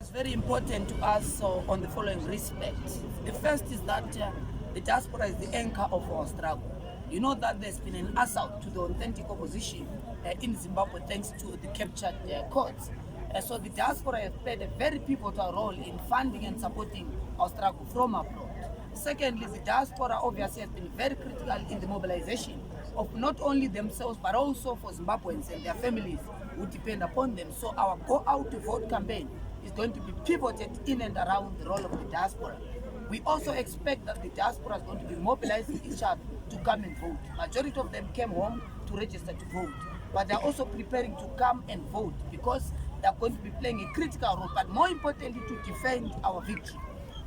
It's very important to us on the following respect. The first is that the diaspora is the anchor of our struggle. You know that there's been an assault to the authentic opposition in Zimbabwe thanks to the captured courts. So the diaspora has played a very pivotal role in funding and supporting our struggle from abroad. Secondly, the diaspora obviously has been very critical in the mobilization of not only themselves but also for Zimbabweans and their families who depend upon them. So our Go Out to Vote campaign is going to be pivoted in and around the role of the diaspora. We also expect that the diaspora is going to be mobilizing each other to come and vote. Majority of them came home to register to vote, but they're also preparing to come and vote because they're going to be playing a critical role, but more importantly to defend our victory.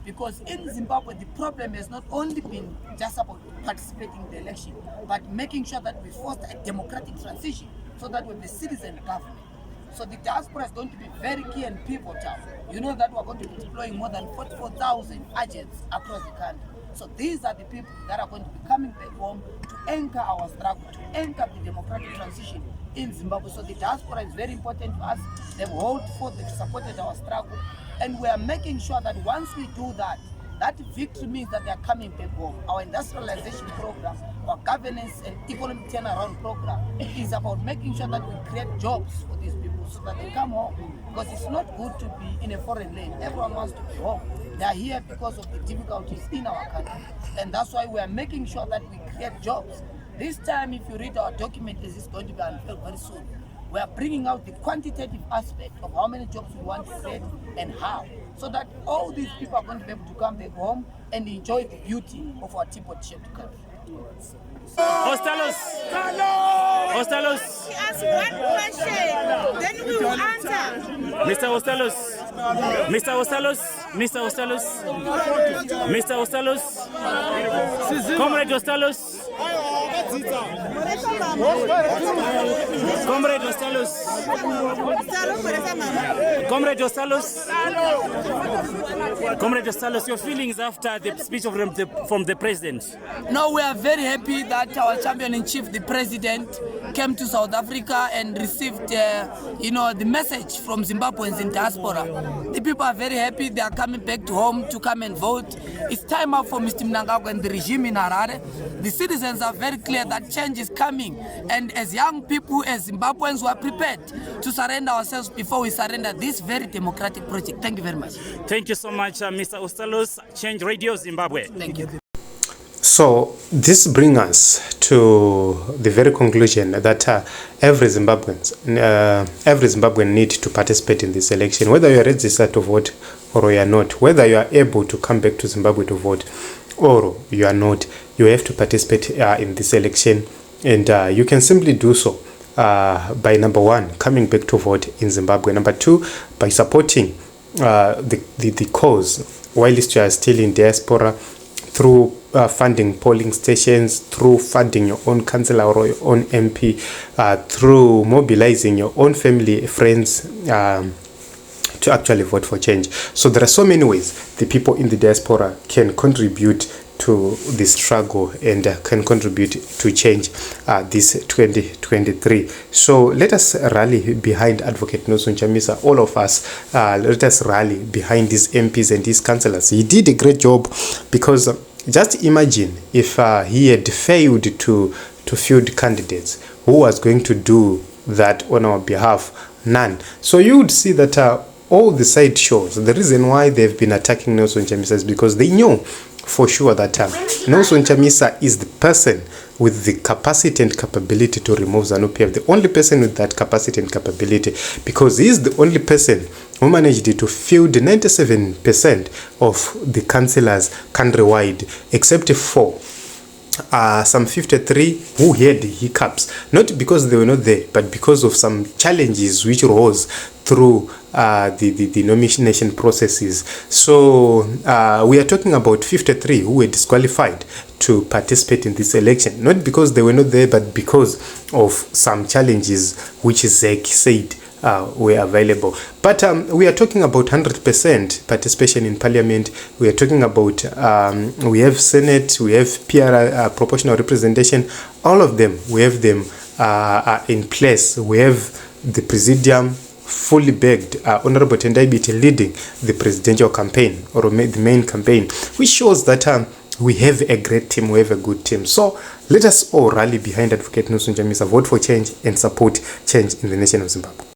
Because in Zimbabwe, the problem has not only been just about participating in the election, but making sure that we foster a democratic transition so that we have a citizen government. So the diaspora is going to be very key and pivotal. You know that we're going to be deploying more than 44,000 agents across the country. So these are the people that are going to be coming back home to anchor our struggle, to anchor the democratic transition in Zimbabwe. So the diaspora is very important to us. They've held forth, they've supported our struggle. And we are making sure that once we do that, that victory means that they are coming back home. Our industrialization program, our governance and economic turnaround program is about making sure that we create jobs for these people so that they come home. Because it's not good to be in a foreign land. Everyone wants to be home. They are here because of the difficulties in our country. And that's why we are making sure that we create jobs. This time, if you read our document, this is going to be unveiled very soon. We are bringing out the quantitative aspect of how many jobs we want to create and how, so that all these people are going to be able to come back home and enjoy the beauty of our teapot-shaped country. Ostalos! Ostalos! We ask one question, then we will answer. Mr. Ostalos! Mr. Ostalos! Mr. Ostalos! Mr. Ostalos! Comrade Ostalos! Comrade Ostalos! Comrade Ostalos! Comrade Ostalos, your feelings after the speech from the president? No, we are very happy that our champion-in-chief, the president, came to South Africa and received, the message from Zimbabweans in diaspora. The people are very happy. They are coming back to home to come and vote. It's time out for Mr. Mnangagwa and the regime in Harare. The citizens are very clear that change is coming. And as young people, as Zimbabweans, we are prepared to surrender ourselves before we surrender this very democratic project. Thank you very much. Thank you so much, Mr. Ostalos. Change Radio Zimbabwe. Thank you. So this brings us to the very conclusion that every Zimbabwean need to participate in this election, whether you are registered to vote or you are not, whether you are able to come back to Zimbabwe to vote or you are not, you have to participate in this election, and you can simply do so by number one, coming back to vote in Zimbabwe, number two, by supporting the cause whilst you are still in diaspora through funding polling stations, through funding your own councillor or your own MP, through mobilizing your own family, friends to actually vote for change. So there are so many ways the people in the diaspora can contribute to the struggle and can contribute to change this 2023. So let us rally behind Advocate Nelson Chamisa, all of us. Let us rally behind these MPs and these councillors. He did a great job, because just imagine if he had failed to field candidates, who was going to do that on our behalf? None. So you would see that all the side shows, the reason why they've been attacking Nelson Chamisa is because they knew for sure that Nelson Chamisa is the person with the capacity and capability to remove ZANU-PF, the only person with that capacity and capability, because he is the only person who managed to field 97% of the councillors countrywide, except for some 53 who had hiccups, not because they were not there, but because of some challenges which rose through the nomination processes. So we are talking about 53 who were disqualified to participate in this election, not because they were not there, but because of some challenges which Zek said were available. But we are talking about 100% participation in parliament. We are talking about we have Senate, we have PR, proportional representation, all of them, we have them in place. We have the presidium fully backed Honorable Tendai Biti leading the presidential campaign, or the main campaign, which shows that we have a great team, we have a good team. So let us all rally behind Advocate Chamisa, vote for change and support change in the nation of Zimbabwe.